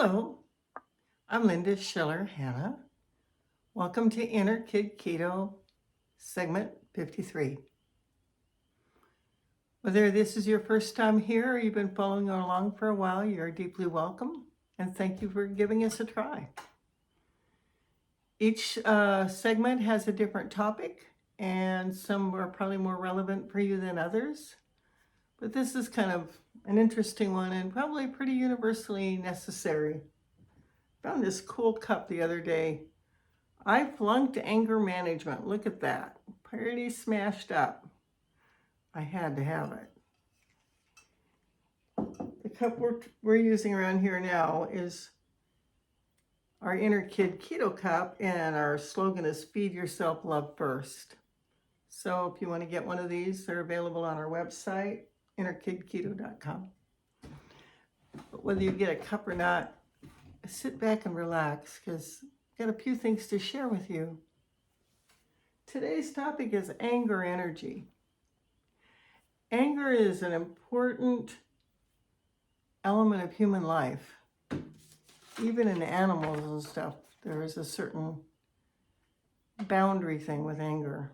Hello, I'm Linda Schiller Hanna. Welcome to Inner Kid Keto, segment 53. Whether this is your first time here or you've been following along for a while, you're deeply welcome, and thank you for giving us a try. Each segment has a different topic, and some are probably more relevant for you than others. But this is kind of an interesting one and probably pretty universally necessary. Found this cool cup the other day. I flunked anger management. Look at that. Pretty smashed up. I had to have it. The cup we're using around here now is our Inner Kid Keto cup, and our slogan is Feed Yourself Love First. So if you want to get one of these, they're available on our website, innerkidketo.com. But whether you get a cup or not, sit back and relax, because I've got a few things to share with you. Today's topic is anger energy. Anger is an important element of human life. Even in animals and stuff, there is a certain boundary thing with anger.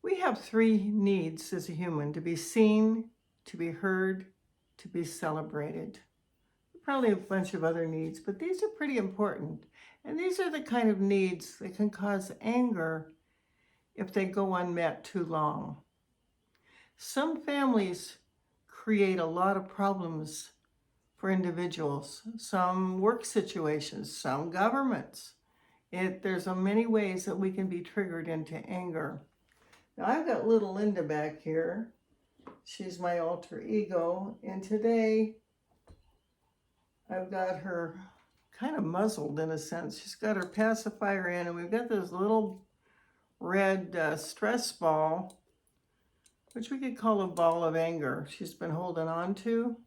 We have three needs as a human: to be seen, to be heard, to be celebrated. Probably a bunch of other needs, but these are pretty important. And these are the kind of needs that can cause anger if they go unmet too long. Some families create a lot of problems for individuals, some work situations, some governments. There's many ways that we can be triggered into anger. Now, I've got little Linda back here. She's my alter ego, and today I've got her kind of muzzled in a sense. She's got her pacifier in, and we've got this little red stress ball, which we could call a ball of anger, she's been holding on to.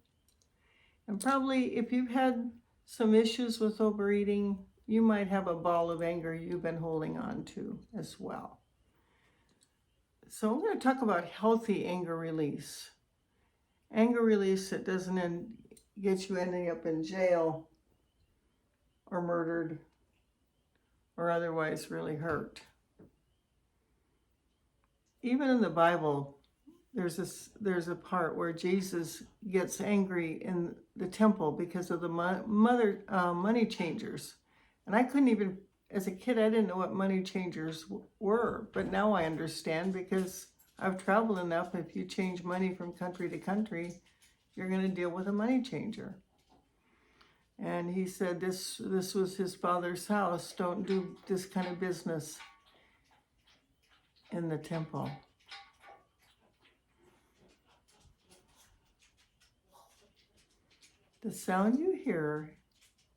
And probably if you've had some issues with overeating, you might have a ball of anger you've been holding on to as well. So I'm going to talk about healthy anger release. Anger release that doesn't get you ending up in jail or murdered or otherwise really hurt. Even in the Bible, there's a part where Jesus gets angry in the temple because of the money changers. And I couldn't even, as a kid, I didn't know what money changers were, but now I understand because I've traveled enough. If you change money from country to country, you're going to deal with a money changer. And he said this was his father's house. Don't do this kind of business in the temple. The sound you hear,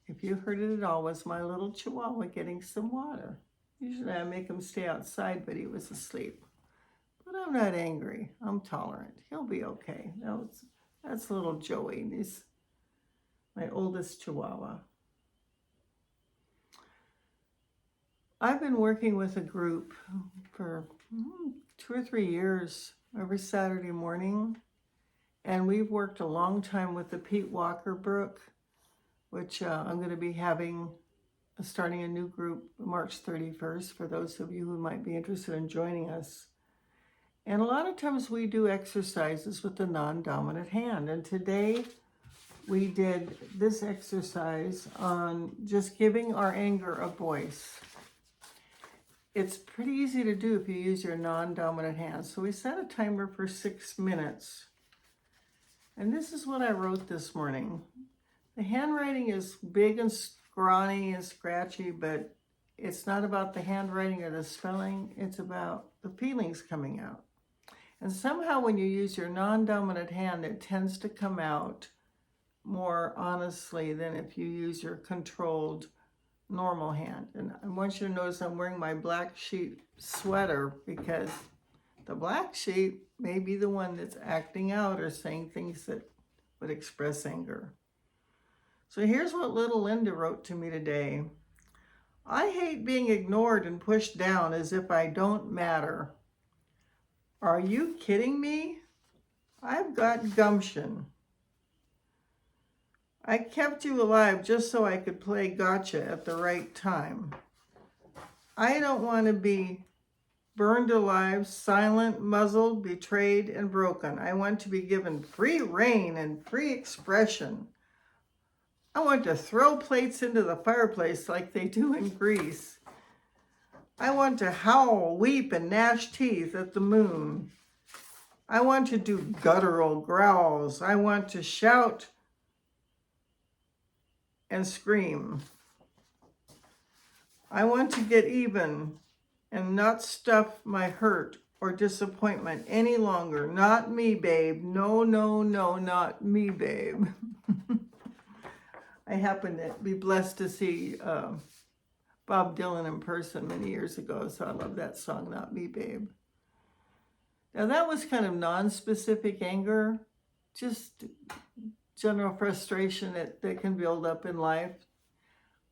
if you heard it at all, was my little chihuahua getting some water. Usually I make him stay outside, but he was asleep. But I'm not angry. I'm tolerant. He'll be okay. That's little Joey. He's my oldest chihuahua. I've been working with a group for 2 or 3 years every Saturday morning. And we've worked a long time with the Pete Walker Brook, which I'm going to be starting a new group March 31st for those of you who might be interested in joining us. And a lot of times we do exercises with the non-dominant hand. And today we did this exercise on just giving our anger a voice. It's pretty easy to do if you use your non-dominant hand. So we set a timer for 6 minutes. And this is what I wrote this morning. The handwriting is big and scrawny and scratchy, but it's not about the handwriting or the spelling. It's about the feelings coming out. And somehow when you use your non-dominant hand, it tends to come out more honestly than if you use your controlled normal hand. And I want you to notice I'm wearing my black sheep sweater because the black sheep may be the one that's acting out or saying things that would express anger. So here's what little Linda wrote to me today. I hate being ignored and pushed down as if I don't matter. Are you kidding me? I've got gumption. I kept you alive just so I could play gotcha at the right time. I don't want to be burned alive, silent, muzzled, betrayed, and broken. I want to be given free rein and free expression. I want to throw plates into the fireplace like they do in Greece. I want to howl, weep, and gnash teeth at the moon. I want to do guttural growls. I want to shout and scream. I want to get even and not stuff my hurt or disappointment any longer. Not me, babe. No, no, no, not me, babe. I happened to be blessed to see Bob Dylan in person many years ago, so I love that song, Not Me, Babe. Now that was kind of non-specific anger, just general frustration that can build up in life.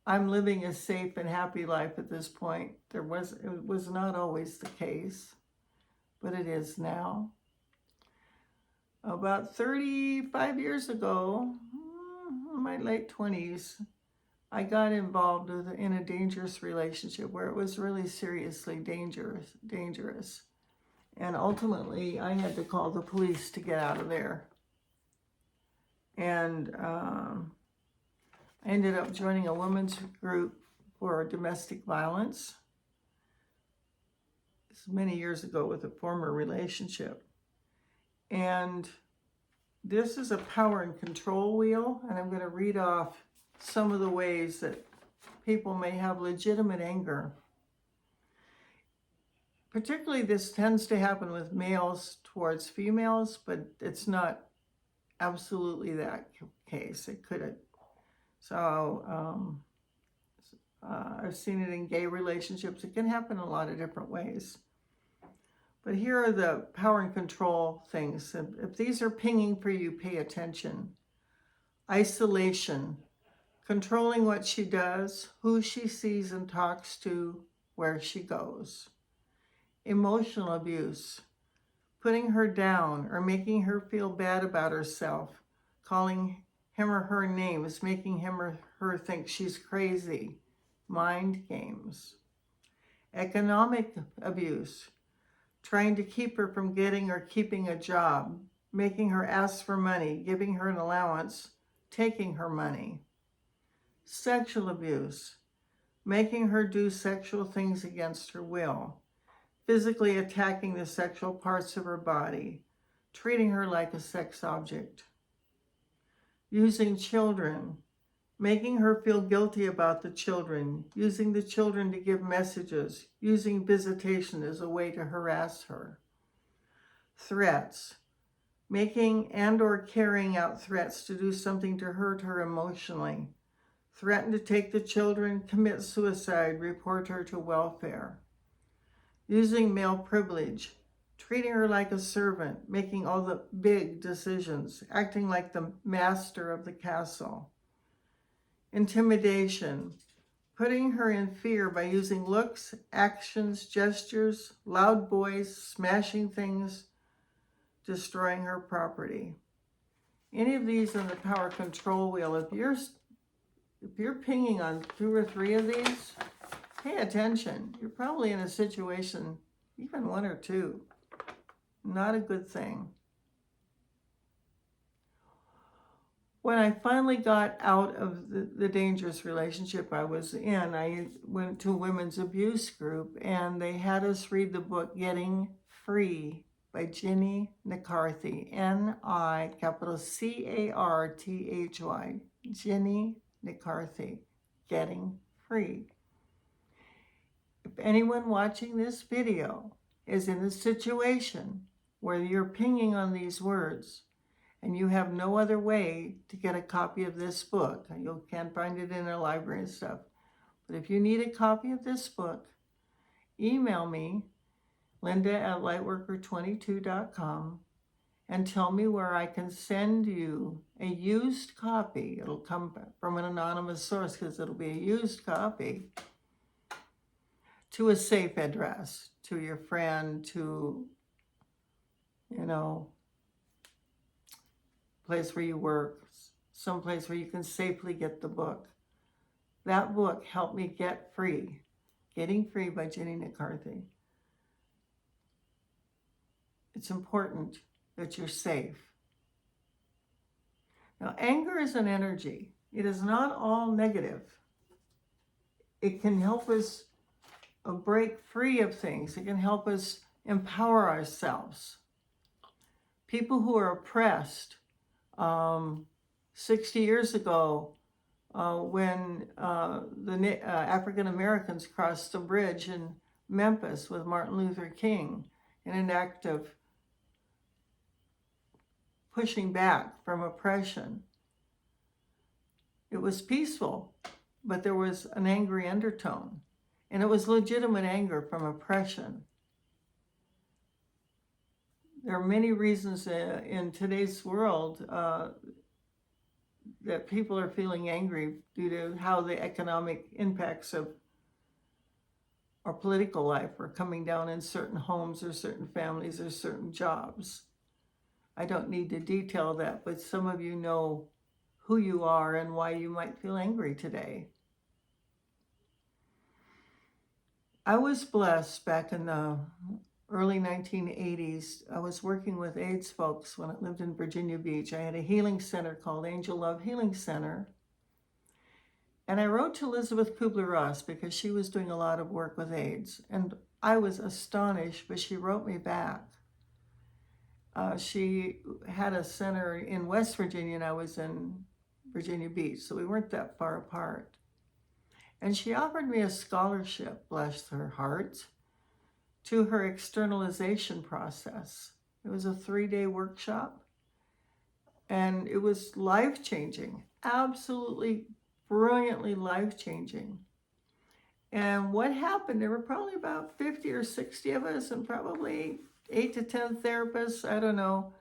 I'm living a safe and happy life at this point. It was not always the case, but it is now. About 35 years ago, in my late 20s, I got involved in a dangerous relationship where it was really seriously dangerous. And ultimately, I had to call the police to get out of there. And I ended up joining a women's group for domestic violence. This was many years ago with a former relationship. And this is a power and control wheel, and I'm going to read off some of the ways that people may have legitimate anger. Particularly, this tends to happen with males towards females, but it's not absolutely that case. It could. So I've seen it in gay relationships. It can happen in a lot of different ways. But here are the power and control things. If these are pinging for you, pay attention. Isolation, controlling what she does, who she sees and talks to, where she goes. Emotional abuse, putting her down or making her feel bad about herself, calling him or her names, making him or her think she's crazy. Mind games. Economic abuse, trying to keep her from getting or keeping a job, making her ask for money, giving her an allowance, taking her money. Sexual abuse, making her do sexual things against her will, physically attacking the sexual parts of her body, treating her like a sex object. Using children, making her feel guilty about the children, using the children to give messages, using visitation as a way to harass her. Threats, making and or carrying out threats to do something to hurt her emotionally, threaten to take the children, commit suicide, report her to welfare. Using male privilege, treating her like a servant, making all the big decisions, acting like the master of the castle. Intimidation, putting her in fear by using looks, actions, gestures, loud voice, smashing things, destroying her property. Any of these on the power control wheel, if you're pinging on 2 or 3 of these, pay attention. You're probably in a situation, even 1 or 2. Not a good thing. When I finally got out of the dangerous relationship I was in, I went to a women's abuse group, and they had us read the book Getting Free by Ginny NiCarthy, NiCarthy, Ginny NiCarthy, Getting Free. If anyone watching this video is in a situation where you're pinging on these words and you have no other way to get a copy of this book, you can't find it in a library and stuff, but if you need a copy of this book, email me, linda@lightworker22.com, and tell me where I can send you a used copy. It'll come from an anonymous source because it'll be a used copy, to a safe address, to your friend, to, place where you work, someplace where you can safely get the book. That book helped me get free. Getting Free by Ginny NiCarthy. It's important that you're safe. Now, anger is an energy. It is not all negative. It can help us break free of things. It can help us empower ourselves. People who are oppressed, 60 years ago, when the African Americans crossed the bridge in Memphis with Martin Luther King in an act of pushing back from oppression. It was peaceful, but there was an angry undertone, and it was legitimate anger from oppression. There are many reasons in today's world that people are feeling angry due to how the economic impacts of our political life are coming down in certain homes or certain families or certain jobs. I don't need to detail that, but some of you know who you are and why you might feel angry today. I was blessed back in the early 1980s. I was working with AIDS folks when I lived in Virginia Beach. I had a healing center called Angel Love Healing Center. And I wrote to Elisabeth Kubler-Ross because she was doing a lot of work with AIDS. And I was astonished, but she wrote me back. She had a center in West Virginia and I was in Virginia Beach, so we weren't that far apart. And she offered me a scholarship, bless her heart, to her externalization process. It was a 3-day workshop, and it was life-changing, absolutely brilliantly life-changing. And what happened, there were probably about 50 or 60 of us and probably 8 to 10 therapists, I don't know.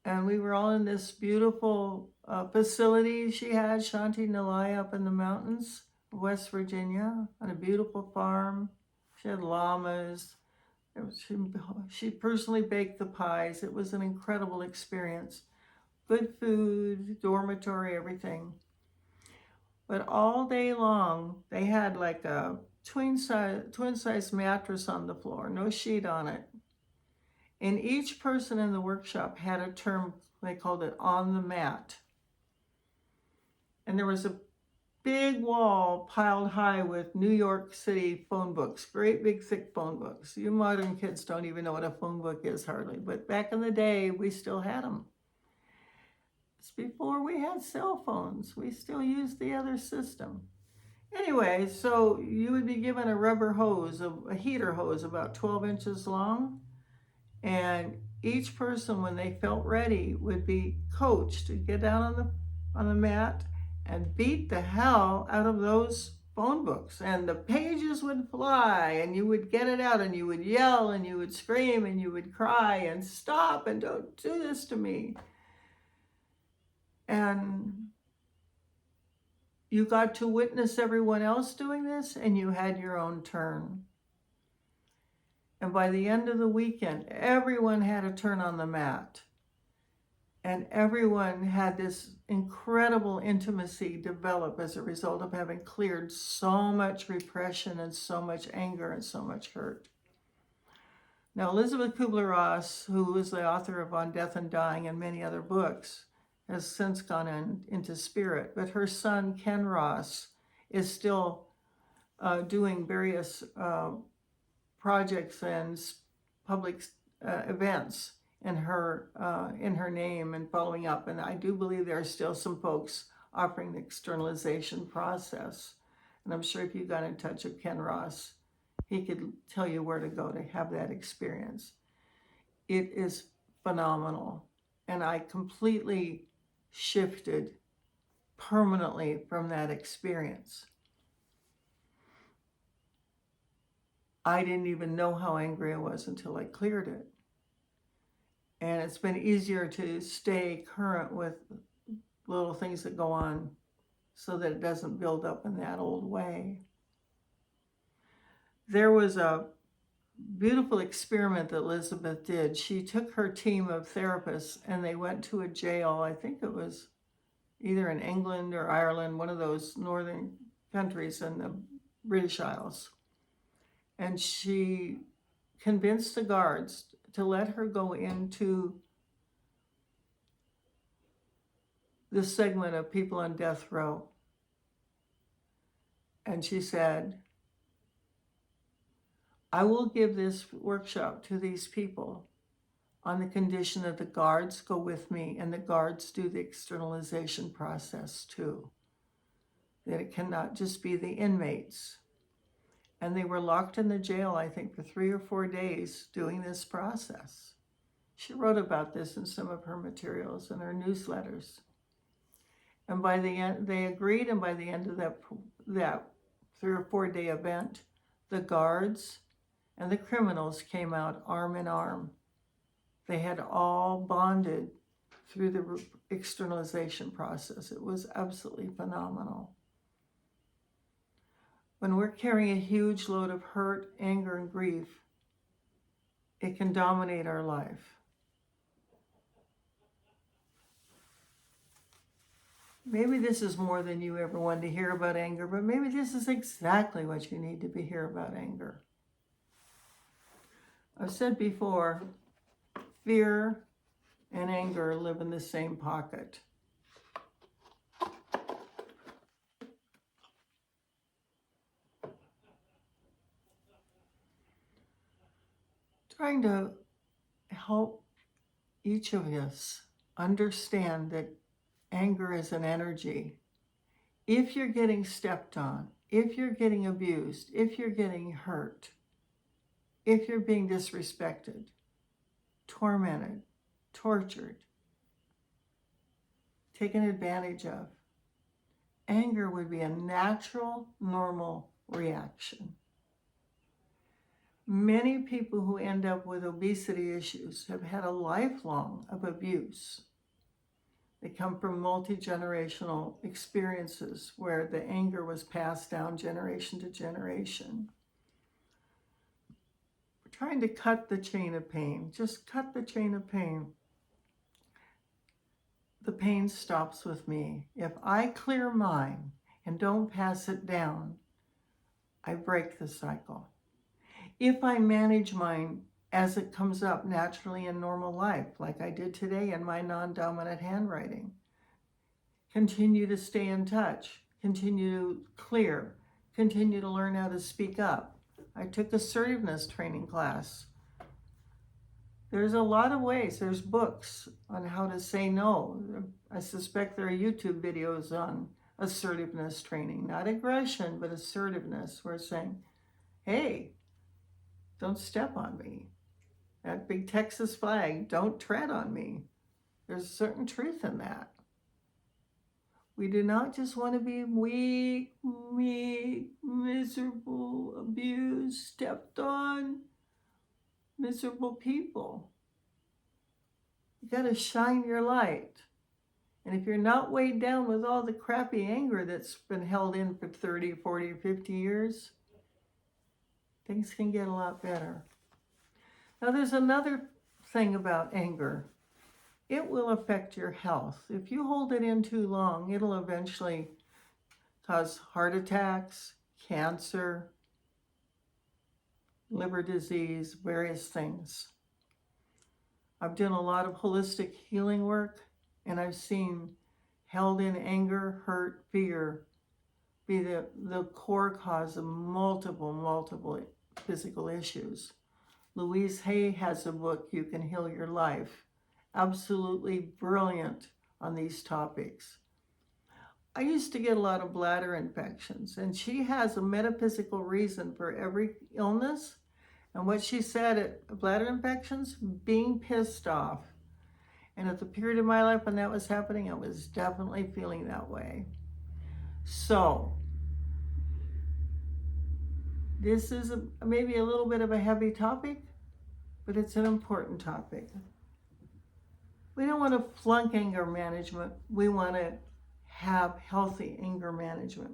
And we were all in this beautiful facility she had, Shanti Nilaya, up in the mountains of West Virginia, on a beautiful farm. She had llamas. She personally baked the pies. It was an incredible experience. Good food, dormitory, everything. But all day long, they had like a twin size mattress on the floor, no sheet on it. And each person in the workshop had a term, they called it on the mat. And there was a big wall piled high with New York City phone books, great big thick phone books. You modern kids don't even know what a phone book is hardly, but back in the day, we still had them. It's before we had cell phones. We still used the other system. Anyway, so you would be given a rubber hose, a heater hose about 12 inches long. And each person, when they felt ready, would be coached to get down on the mat and beat the hell out of those phone books. And the pages would fly, and you would get it out, and you would yell, and you would scream, and you would cry, and stop, and don't do this to me. And you got to witness everyone else doing this, and you had your own turn. And by the end of the weekend, everyone had a turn on the mat. And everyone had this incredible intimacy develop as a result of having cleared so much repression and so much anger and so much hurt. Now, Elisabeth Kubler-Ross, who is the author of On Death and Dying and many other books, has since gone into spirit. But her son, Ken Ross, is still doing various projects and public events in her name and following up. And I do believe there are still some folks offering the externalization process. And I'm sure if you got in touch with Ken Ross, he could tell you where to go to have that experience. It is phenomenal. And I completely shifted permanently from that experience. I didn't even know how angry I was until I cleared it. And it's been easier to stay current with little things that go on so that it doesn't build up in that old way. There was a beautiful experiment that Elisabeth did. She took her team of therapists and they went to a jail. I think it was either in England or Ireland, one of those northern countries in the British Isles. And she convinced the guards to let her go into the segment of people on death row. And she said, I will give this workshop to these people on the condition that the guards go with me and the guards do the externalization process too. That it cannot just be the inmates. And they were locked in the jail, I think, for 3 or 4 days doing this process. She wrote about this in some of her materials and her newsletters. And by the end, they agreed, and by the end of that 3 or 4 day event, the guards and the criminals came out arm in arm. They had all bonded through the externalization process. It was absolutely phenomenal. When we're carrying a huge load of hurt, anger, and grief, it can dominate our life. Maybe this is more than you ever wanted to hear about anger, but maybe this is exactly what you need to hear about anger. I've said before, fear and anger live in the same pocket. Trying to help each of us understand that anger is an energy. If you're getting stepped on, if you're getting abused, if you're getting hurt, if you're being disrespected, tormented, tortured, taken advantage of, anger would be a natural, normal reaction. Many people who end up with obesity issues have had a lifelong of abuse. They come from multi-generational experiences where the anger was passed down generation to generation. We're trying to cut the chain of pain. Just cut the chain of pain. The pain stops with me. If I clear mine and don't pass it down, I break the cycle. If I manage mine as it comes up naturally in normal life, like I did today in my non-dominant handwriting, continue to stay in touch, continue to clear, continue to learn how to speak up. I took assertiveness training class. There's a lot of ways. There's books on how to say no. I suspect there are YouTube videos on assertiveness training, not aggression, but assertiveness. We're saying, hey, don't step on me. That big Texas flag, don't tread on me. There's a certain truth in that. We do not just want to be weak, miserable, abused, stepped on, miserable people. You got to shine your light. And if you're not weighed down with all the crappy anger that's been held in for 30, 40, 50 years, things can get a lot better. Now, there's another thing about anger. It will affect your health. If you hold it in too long, it'll eventually cause heart attacks, cancer, liver disease, various things. I've done a lot of holistic healing work, and I've seen held in anger, hurt, fear be the core cause of multiple physical issues. Louise Hay has a book, You Can Heal Your Life. Absolutely brilliant on these topics. I used to get a lot of bladder infections, and she has a metaphysical reason for every illness. And what she said at bladder infections, being pissed off. And at the period of my life when that was happening, I was definitely feeling that way. So, this is maybe a little bit of a heavy topic, but it's an important topic. We don't want to flunk anger management. We want to have healthy anger management.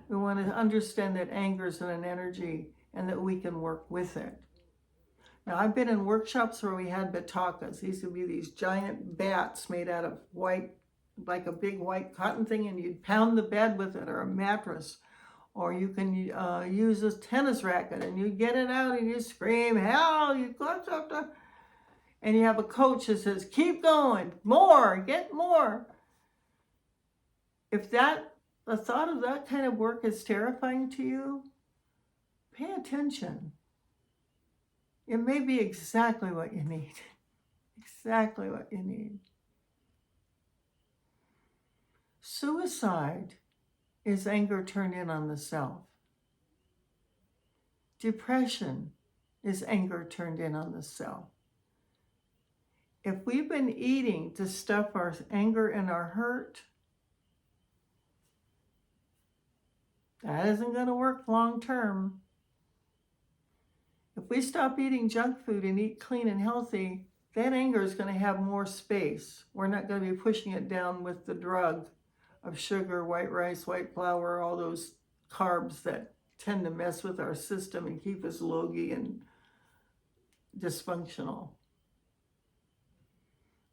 We want to understand that anger is an energy and that we can work with it. Now, I've been in workshops where we had batakas. These would be these giant bats made out of white like a big white cotton thing, and you'd pound the bed with it, or a mattress. Or you can use a tennis racket, and you get it out and you scream, hell, you got something. And you have a coach that says, keep going, more, get more. If the thought of that kind of work is terrifying to you, pay attention. It may be exactly what you need. Exactly what you need. Suicide is anger turned in on the self. Depression is anger turned in on the self. If we've been eating to stuff our anger and our hurt, that isn't going to work long term. If we stop eating junk food and eat clean and healthy, that anger is going to have more space. We're not going to be pushing it down with the drug of sugar, white rice, white flour, all those carbs that tend to mess with our system and keep us logy and dysfunctional.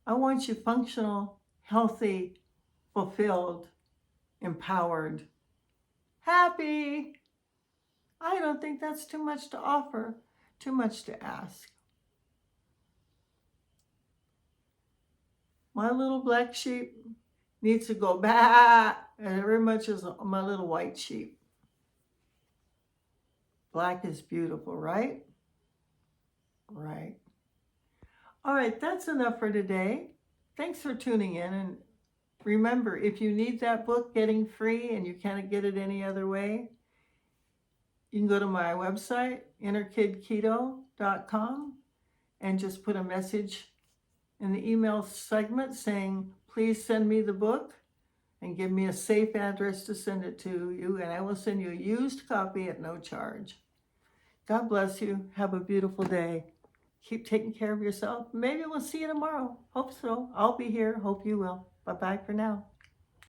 I want you functional, healthy, fulfilled, empowered, happy. I don't think that's too much to offer, too much to ask. My little black sheep needs to go back as very much as my little white sheep. Black is beautiful, right? Right. All right, that's enough for today. Thanks for tuning in. And remember, if you need that book, Getting Free, and you can't get it any other way, you can go to my website, innerkidketo.com, and just put a message in the email segment saying, please send me the book and give me a safe address to send it to you, and I will send you a used copy at no charge. God bless you. Have a beautiful day. Keep taking care of yourself. Maybe we'll see you tomorrow. Hope so. I'll be here. Hope you will. Bye-bye for now.